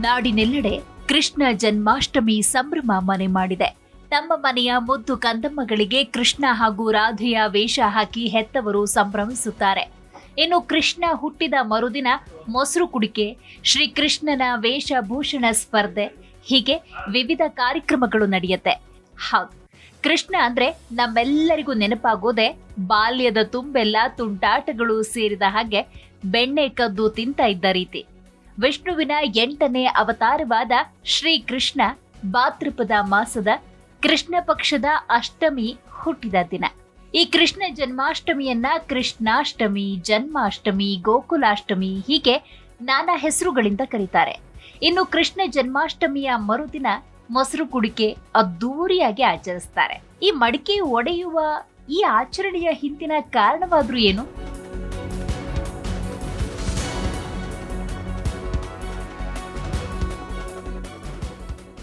ನಾಡಿನೆಲ್ಲೆಡೆ ಕೃಷ್ಣ ಜನ್ಮಾಷ್ಟಮಿ ಸಂಭ್ರಮ ಮನೆ ಮಾಡಿದೆ. ತಮ್ಮ ಮನೆಯ ಮುದ್ದು ಕಂದಮ್ಮಗಳಿಗೆ ಕೃಷ್ಣ ಹಾಗೂ ರಾಧೆಯ ವೇಷ ಹಾಕಿ ಹೆತ್ತವರು ಸಂಭ್ರಮಿಸುತ್ತಾರೆ. ಇನ್ನು ಕೃಷ್ಣ ಹುಟ್ಟಿದ ಮರುದಿನ ಮೊಸರು ಕುಡಿಕೆ, ಶ್ರೀಕೃಷ್ಣನ ವೇಷಭೂಷಣ ಸ್ಪರ್ಧೆ, ಹೀಗೆ ವಿವಿಧ ಕಾರ್ಯಕ್ರಮಗಳು ನಡೆಯುತ್ತೆ. ಹೌದು, ಕೃಷ್ಣ ಅಂದ್ರೆ ನಮ್ಮೆಲ್ಲರಿಗೂ ನೆನಪಾಗೋದೆ ಬಾಲ್ಯದ ತುಂಬೆಲ್ಲ ತುಂಟಾಟಗಳು ಸೇರಿದ ಹಾಗೆ ಬೆಣ್ಣೆ ಕದ್ದು ತಿಂತ ಇದ್ದ ರೀತಿ. ವಿಷ್ಣುವಿನ 8ನೇ ಅವತಾರವಾದ ಶ್ರೀಕೃಷ್ಣ ಭಾದ್ರಪದ ಮಾಸದ ಕೃಷ್ಣ ಪಕ್ಷದ ಅಷ್ಟಮಿ ಹುಟ್ಟಿದ ದಿನ. ಈ ಕೃಷ್ಣ ಜನ್ಮಾಷ್ಟಮಿಯನ್ನ ಕೃಷ್ಣಾಷ್ಟಮಿ, ಜನ್ಮಾಷ್ಟಮಿ, ಗೋಕುಲಾಷ್ಟಮಿ ಹೀಗೆ ನಾನಾ ಹೆಸರುಗಳಿಂದ ಕರೀತಾರೆ. ಇನ್ನು ಕೃಷ್ಣ ಜನ್ಮಾಷ್ಟಮಿಯ ಮರುದಿನ ಮೊಸರು ಕುಡಿಕೆ ಅದ್ದೂರಿಯಾಗಿ ಆಚರಿಸ್ತಾರೆ. ಈ ಮಡಿಕೆ ಒಡೆಯುವ ಈ ಆಚರಣೆಯ ಹಿಂದಿನ ಕಾರಣವಾದ್ರೂ ಏನು?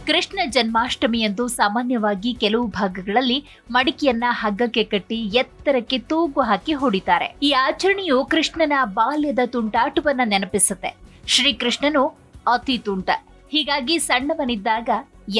ಕೃಷ್ಣ ಜನ್ಮಾಷ್ಟಮಿಯಂದು ಸಾಮಾನ್ಯವಾಗಿ ಕೆಲವು ಭಾಗಗಳಲ್ಲಿ ಮಡಿಕೆಯನ್ನ ಹಗ್ಗಕ್ಕೆ ಕಟ್ಟಿ ಎತ್ತರಕ್ಕೆ ತೂಗು ಹಾಕಿ ಹೊಡಿತಾರೆ. ಈ ಆಚರಣೆಯು ಕೃಷ್ಣನ ಬಾಲ್ಯದ ತುಂಟಾಟವನ್ನ ನೆನಪಿಸುತ್ತೆ. ಶ್ರೀಕೃಷ್ಣನು ಅತಿ ತುಂಟ, ಹೀಗಾಗಿ ಸಣ್ಣವನಿದ್ದಾಗ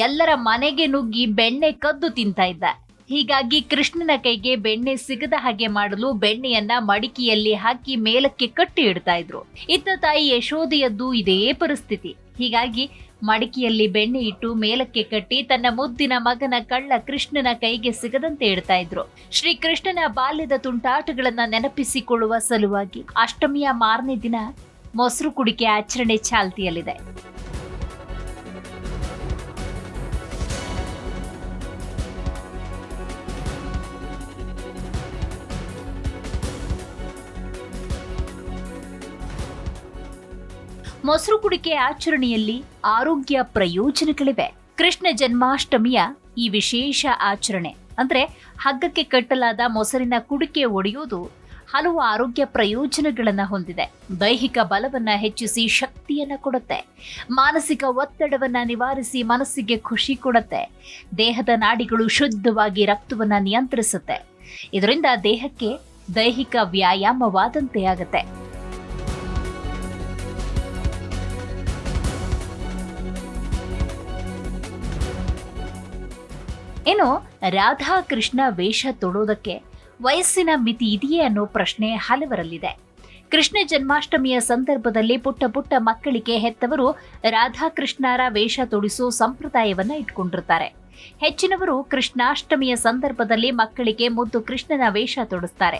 ಎಲ್ಲರ ಮನೆಗೆ ನುಗ್ಗಿ ಬೆಣ್ಣೆ ಕದ್ದು ತಿಂತ ಇದ್ದ. ಹೀಗಾಗಿ ಕೃಷ್ಣನ ಕೈಗೆ ಬೆಣ್ಣೆ ಸಿಗದ ಹಾಗೆ ಮಾಡಲು ಬೆಣ್ಣೆಯನ್ನ ಮಡಿಕೆಯಲ್ಲಿ ಹಾಕಿ ಮೇಲಕ್ಕೆ ಕಟ್ಟಿ ಇಡ್ತಾ ಇದ್ರು. ಇತ್ತ ತಾಯಿ ಯಶೋದೆಯದ್ದು ಇದೇ ಪರಿಸ್ಥಿತಿ. ಹೀಗಾಗಿ ಮಡಿಕೆಯಲ್ಲಿ ಬೆಣ್ಣೆ ಇಟ್ಟು ಮೇಲಕ್ಕೆ ಕಟ್ಟಿ ತನ್ನ ಮುದ್ದಿನ ಮಗನ ಕಳ್ಳ ಕೃಷ್ಣನ ಕೈಗೆ ಸಿಗದಂತೆ ಇಡ್ತಾ ಇದ್ರು. ಶ್ರೀಕೃಷ್ಣನ ಬಾಲ್ಯದ ತುಂಟಾಟಗಳನ್ನ ನೆನಪಿಸಿಕೊಳ್ಳುವ ಸಲುವಾಗಿ ಅಷ್ಟಮಿಯ ಮಾರನೇ ದಿನ ಮೊಸರು ಕುಡಿಕೆ ಆಚರಣೆ ಚಾಲ್ತಿಯಲ್ಲಿದೆ. ಮೊಸರು ಕುಡಿಕೆ ಆಚರಣೆಯಲ್ಲಿ ಆರೋಗ್ಯ ಪ್ರಯೋಜನಗಳಿವೆ. ಕೃಷ್ಣ ಜನ್ಮಾಷ್ಟಮಿಯ ಈ ವಿಶೇಷ ಆಚರಣೆ ಅಂದ್ರೆ ಹಗ್ಗಕ್ಕೆ ಕಟ್ಟಲಾದ ಮೊಸರಿನ ಕುಡಿಕೆ ಒಡೆಯುವುದು ಹಲವು ಆರೋಗ್ಯ ಪ್ರಯೋಜನಗಳನ್ನ ಹೊಂದಿದೆ. ದೈಹಿಕ ಬಲವನ್ನ ಹೆಚ್ಚಿಸಿ ಶಕ್ತಿಯನ್ನ ಕೊಡುತ್ತೆ. ಮಾನಸಿಕ ಒತ್ತಡವನ್ನ ನಿವಾರಿಸಿ ಮನಸ್ಸಿಗೆ ಖುಷಿ ಕೊಡುತ್ತೆ. ದೇಹದ ನಾಡಿಗಳು ಶುದ್ಧವಾಗಿ ರಕ್ತವನ್ನ ನಿಯಂತ್ರಿಸುತ್ತೆ. ಇದರಿಂದ ದೇಹಕ್ಕೆ ದೈಹಿಕ ವ್ಯಾಯಾಮವಾದಂತೆ ಆಗುತ್ತೆ. ಇನ್ನು ರಾಧಾ ಕೃಷ್ಣ ವೇಷ ತೊಡೋದಕ್ಕೆ ವಯಸ್ಸಿನ ಮಿತಿ ಇದೆಯೇ ಅನ್ನೋ ಪ್ರಶ್ನೆ ಹಲವರಲ್ಲಿದೆ. ಕೃಷ್ಣ ಜನ್ಮಾಷ್ಟಮಿಯ ಸಂದರ್ಭದಲ್ಲಿ ಪುಟ್ಟ ಪುಟ್ಟ ಮಕ್ಕಳಿಗೆ ಹೆತ್ತವರು ರಾಧಾಕೃಷ್ಣರ ವೇಷ ತೊಡಿಸೋ ಸಂಪ್ರದಾಯವನ್ನ ಇಟ್ಕೊಂಡಿರ್ತಾರೆ. ಹೆಚ್ಚಿನವರು ಕೃಷ್ಣಾಷ್ಟಮಿಯ ಸಂದರ್ಭದಲ್ಲಿ ಮಕ್ಕಳಿಗೆ ಮುದ್ದು ಕೃಷ್ಣನ ವೇಷ ತೊಡಿಸ್ತಾರೆ.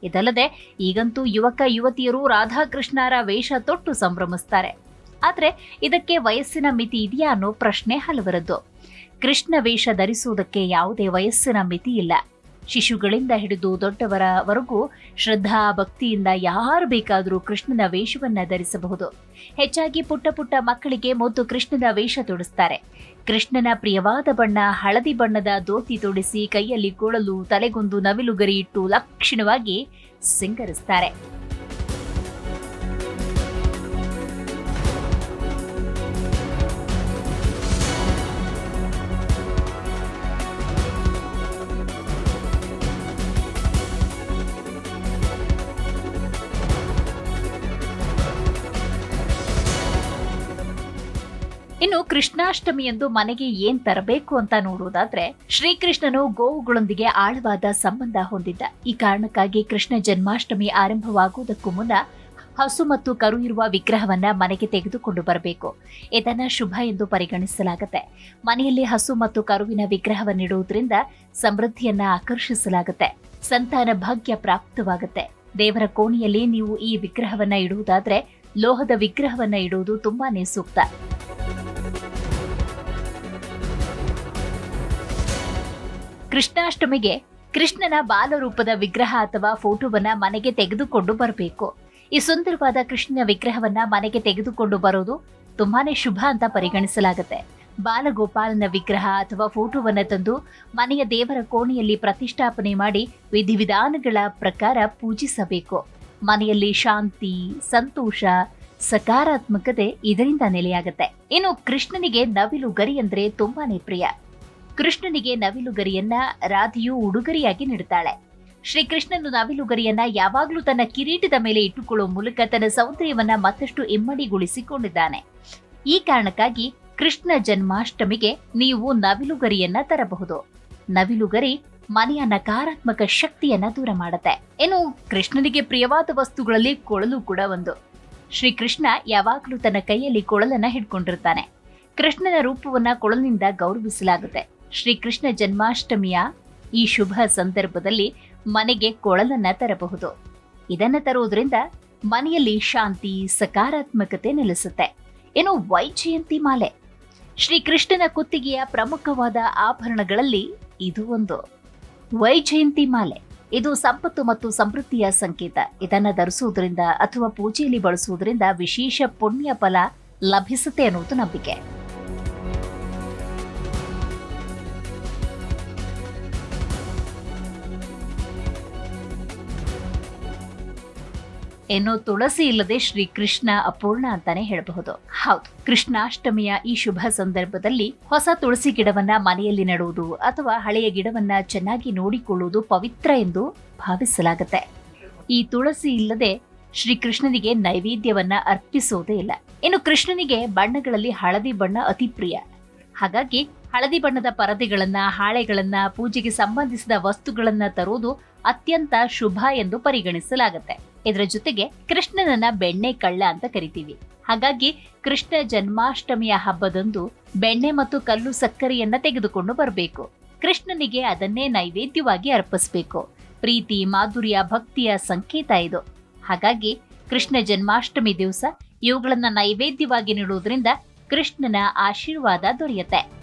ಇದಲ್ಲದೆ ಈಗಂತೂ ಯುವಕ ಯುವತಿಯರು ರಾಧಾಕೃಷ್ಣರ ವೇಷ ತೊಟ್ಟು ಸಂಭ್ರಮಿಸ್ತಾರೆ. ಆದ್ರೆ ಇದಕ್ಕೆ ವಯಸ್ಸಿನ ಮಿತಿ ಇದೆಯಾ ಅನ್ನೋ ಪ್ರಶ್ನೆ ಹಲವರದ್ದು. ಕೃಷ್ಣ ವೇಷ ಧರಿಸುವುದಕ್ಕೆ ಯಾವುದೇ ವಯಸ್ಸಿನ ಮಿತಿ ಇಲ್ಲ. ಶಿಶುಗಳಿಂದ ಹಿಡಿದು ದೊಡ್ಡವರವರೆಗೂ ಶ್ರದ್ಧಾ ಭಕ್ತಿಯಿಂದ ಯಾರು ಬೇಕಾದರೂ ಕೃಷ್ಣನ ವೇಷವನ್ನ ಧರಿಸಬಹುದು. ಹೆಚ್ಚಾಗಿ ಪುಟ್ಟ ಪುಟ್ಟ ಮಕ್ಕಳಿಗೆ ಮುದ್ದು ಕೃಷ್ಣನ ವೇಷ ತೊಡಿಸ್ತಾರೆ. ಕೃಷ್ಣನ ಪ್ರಿಯವಾದ ಬಣ್ಣ ಹಳದಿ ಬಣ್ಣದ ಧೋತಿ ತೊಡಿಸಿ ಕೈಯಲ್ಲಿ ಕೊಳಲು, ತಲೆಗೊಂದು ನವಿಲುಗರಿ ಇಟ್ಟು ಲಕ್ಷಣವಾಗಿ ಸಿಂಗರಿಸ್ತಾರೆ. ಇನ್ನು ಕೃಷ್ಣಾಷ್ಟಮಿಯಂದು ಮನೆಗೆ ಏನ್ ತರಬೇಕು ಅಂತ ನೋಡುವುದಾದ್ರೆ, ಶ್ರೀಕೃಷ್ಣನು ಗೋವುಗಳೊಂದಿಗೆ ಆಳವಾದ ಸಂಬಂಧ ಹೊಂದಿದ್ದ. ಈ ಕಾರಣಕ್ಕಾಗಿ ಕೃಷ್ಣ ಜನ್ಮಾಷ್ಟಮಿ ಆರಂಭವಾಗುವುದಕ್ಕೂ ಮುನ್ನ ಹಸು ಮತ್ತು ಕರು ಇರುವ ವಿಗ್ರಹವನ್ನ ಮನೆಗೆ ತೆಗೆದುಕೊಂಡು ಬರಬೇಕು. ಇದನ್ನ ಶುಭ ಎಂದು ಪರಿಗಣಿಸಲಾಗುತ್ತೆ. ಮನೆಯಲ್ಲಿ ಹಸು ಮತ್ತು ಕರುವಿನ ವಿಗ್ರಹವನ್ನಿಡುವುದರಿಂದ ಸಮೃದ್ಧಿಯನ್ನ ಆಕರ್ಷಿಸಲಾಗುತ್ತೆ. ಸಂತಾನ ಭಾಗ್ಯ ಪ್ರಾಪ್ತವಾಗುತ್ತೆ. ದೇವರ ಕೋಣೆಯಲ್ಲಿ ನೀವು ಈ ವಿಗ್ರಹವನ್ನ ಇಡುವುದಾದ್ರೆ ಲೋಹದ ವಿಗ್ರಹವನ್ನ ಇಡುವುದು ತುಂಬಾನೇ ಸೂಕ್ತ. ಕೃಷ್ಣಾಷ್ಟಮಿಗೆ ಕೃಷ್ಣನ ಬಾಲರೂಪದ ವಿಗ್ರಹ ಅಥವಾ ಫೋಟೋವನ್ನ ಮನೆಗೆ ತೆಗೆದುಕೊಂಡು ಬರಬೇಕು. ಈ ಸುಂದರವಾದ ಕೃಷ್ಣನ ವಿಗ್ರಹವನ್ನ ಮನೆಗೆ ತೆಗೆದುಕೊಂಡು ಬರೋದು ತುಂಬಾನೇ ಶುಭ ಅಂತ ಪರಿಗಣಿಸಲಾಗುತ್ತೆ. ಬಾಲಗೋಪಾಲನ ವಿಗ್ರಹ ಅಥವಾ ಫೋಟೋವನ್ನ ತಂದು ಮನೆಯ ದೇವರ ಕೋಣೆಯಲ್ಲಿ ಪ್ರತಿಷ್ಠಾಪನೆ ಮಾಡಿ ವಿಧಿವಿಧಾನಗಳ ಪ್ರಕಾರ ಪೂಜಿಸಬೇಕು. ಮನೆಯಲ್ಲಿ ಶಾಂತಿ, ಸಂತೋಷ, ಸಕಾರಾತ್ಮಕತೆ ಇದರಿಂದ ನೆಲೆಯಾಗುತ್ತೆ. ಇನ್ನು ಕೃಷ್ಣನಿಗೆ ನವಿಲು ಗರಿ ಅಂದ್ರೆ ತುಂಬಾನೇ ಪ್ರಿಯ. ಕೃಷ್ಣನಿಗೆ ನವಿಲುಗರಿಯನ್ನ ರಾಧೆಯು ಉಡುಗೊರೆಯಾಗಿ ನೀಡುತ್ತಾಳೆ. ಶ್ರೀಕೃಷ್ಣನು ನವಿಲುಗರಿಯನ್ನ ಯಾವಾಗಲೂ ತನ್ನ ಕಿರೀಟದ ಮೇಲೆ ಇಟ್ಟುಕೊಳ್ಳುವ ಮೂಲಕ ತನ್ನ ಸೌಂದರ್ಯವನ್ನ ಮತ್ತಷ್ಟು ಇಮ್ಮಡಿಗೊಳಿಸಿಕೊಂಡಿದ್ದಾನೆ. ಈ ಕಾರಣಕ್ಕಾಗಿ ಕೃಷ್ಣ ಜನ್ಮಾಷ್ಟಮಿಗೆ ನೀವು ನವಿಲುಗರಿಯನ್ನ ತರಬಹುದು. ನವಿಲುಗರಿ ಮನೆಯ ನಕಾರಾತ್ಮಕ ಶಕ್ತಿಯನ್ನ ದೂರ ಮಾಡುತ್ತೆ. ಇನ್ನು ಕೃಷ್ಣನಿಗೆ ಪ್ರಿಯವಾದ ವಸ್ತುಗಳಲ್ಲಿ ಕೊಳಲು ಕೂಡ ಒಂದು. ಶ್ರೀಕೃಷ್ಣ ಯಾವಾಗಲೂ ತನ್ನ ಕೈಯಲ್ಲಿ ಕೊಳಲನ್ನ ಹಿಡ್ಕೊಂಡಿರ್ತಾನೆ. ಕೃಷ್ಣನ ರೂಪವನ್ನ ಕೊಳಲಿನಿಂದ ಗೌರವಿಸಲಾಗುತ್ತೆ. ಶ್ರೀಕೃಷ್ಣ ಜನ್ಮಾಷ್ಟಮಿಯ ಈ ಶುಭ ಸಂದರ್ಭದಲ್ಲಿ ಮನೆಗೆ ಕೊಳಲನ್ನ ತರಬಹುದು. ಇದನ್ನ ತರುವುದರಿಂದ ಮನೆಯಲ್ಲಿ ಶಾಂತಿ, ಸಕಾರಾತ್ಮಕತೆ ನೆಲೆಸುತ್ತೆ. ಇನ್ನು ವೈಜಯಂತಿ ಮಾಲೆ, ಶ್ರೀಕೃಷ್ಣನ ಕುತ್ತಿಗೆಯ ಪ್ರಮುಖವಾದ ಆಭರಣಗಳಲ್ಲಿ ಇದು ಒಂದು. ವೈಜಯಂತಿ ಮಾಲೆ ಇದು ಸಂಪತ್ತು ಮತ್ತು ಸಮೃದ್ಧಿಯ ಸಂಕೇತ. ಇದನ್ನ ಧರಿಸುವುದರಿಂದ ಅಥವಾ ಪೂಜೆಯಲ್ಲಿ ಬಳಸುವುದರಿಂದ ವಿಶೇಷ ಪುಣ್ಯ ಫಲ ಲಭಿಸುತ್ತೆ ಅನ್ನುವುದು ನಂಬಿಕೆ. ಇನ್ನು ತುಳಸಿ ಇಲ್ಲದೆ ಶ್ರೀಕೃಷ್ಣ ಅಪೂರ್ಣ ಅಂತಾನೆ ಹೇಳಬಹುದು. ಹೌದು, ಕೃಷ್ಣಾಷ್ಟಮಿಯ ಈ ಶುಭ ಸಂದರ್ಭದಲ್ಲಿ ಹೊಸ ತುಳಸಿ ಗಿಡವನ್ನ ಮನೆಯಲ್ಲಿ ನೆಡುವುದು ಅಥವಾ ಹಳೆಯ ಗಿಡವನ್ನ ಚೆನ್ನಾಗಿ ನೋಡಿಕೊಳ್ಳುವುದು ಪವಿತ್ರ ಎಂದು ಭಾವಿಸಲಾಗುತ್ತೆ. ಈ ತುಳಸಿ ಇಲ್ಲದೆ ಶ್ರೀಕೃಷ್ಣನಿಗೆ ನೈವೇದ್ಯವನ್ನ ಅರ್ಪಿಸುವುದೇ ಇಲ್ಲ. ಇನ್ನು ಕೃಷ್ಣನಿಗೆ ಬಣ್ಣಗಳಲ್ಲಿ ಹಳದಿ ಬಣ್ಣ ಅತಿ ಪ್ರಿಯ. ಹಾಗಾಗಿ ಹಳದಿ ಬಣ್ಣದ ಪರದೆಗಳನ್ನ, ಹಾಳೆಗಳನ್ನ, ಪೂಜೆಗೆ ಸಂಬಂಧಿಸಿದ ವಸ್ತುಗಳನ್ನ ತರುವುದು ಅತ್ಯಂತ ಶುಭ ಎಂದು ಪರಿಗಣಿಸಲಾಗುತ್ತೆ. ಇದರ ಜೊತೆಗೆ ಕೃಷ್ಣನನ್ನ ಬೆಣ್ಣೆ ಕಳ್ಳ ಅಂತ ಕರಿತೀವಿ. ಹಾಗಾಗಿ ಕೃಷ್ಣ ಜನ್ಮಾಷ್ಟಮಿಯ ಹಬ್ಬದಂದು ಬೆಣ್ಣೆ ಮತ್ತು ಕಲ್ಲು ಸಕ್ಕರೆಯನ್ನ ತೆಗೆದುಕೊಂಡು ಬರಬೇಕು. ಕೃಷ್ಣನಿಗೆ ಅದನ್ನೇ ನೈವೇದ್ಯವಾಗಿ ಅರ್ಪಿಸಬೇಕು. ಪ್ರೀತಿ, ಮಾಧುರ್ಯ, ಭಕ್ತಿಯ ಸಂಕೇತ ಇದು. ಹಾಗಾಗಿ ಕೃಷ್ಣ ಜನ್ಮಾಷ್ಟಮಿ ದಿವಸ ಇವುಗಳನ್ನ ನೈವೇದ್ಯವಾಗಿ ನೀಡುವುದರಿಂದ ಕೃಷ್ಣನ ಆಶೀರ್ವಾದ ದೊರೆಯುತ್ತೆ.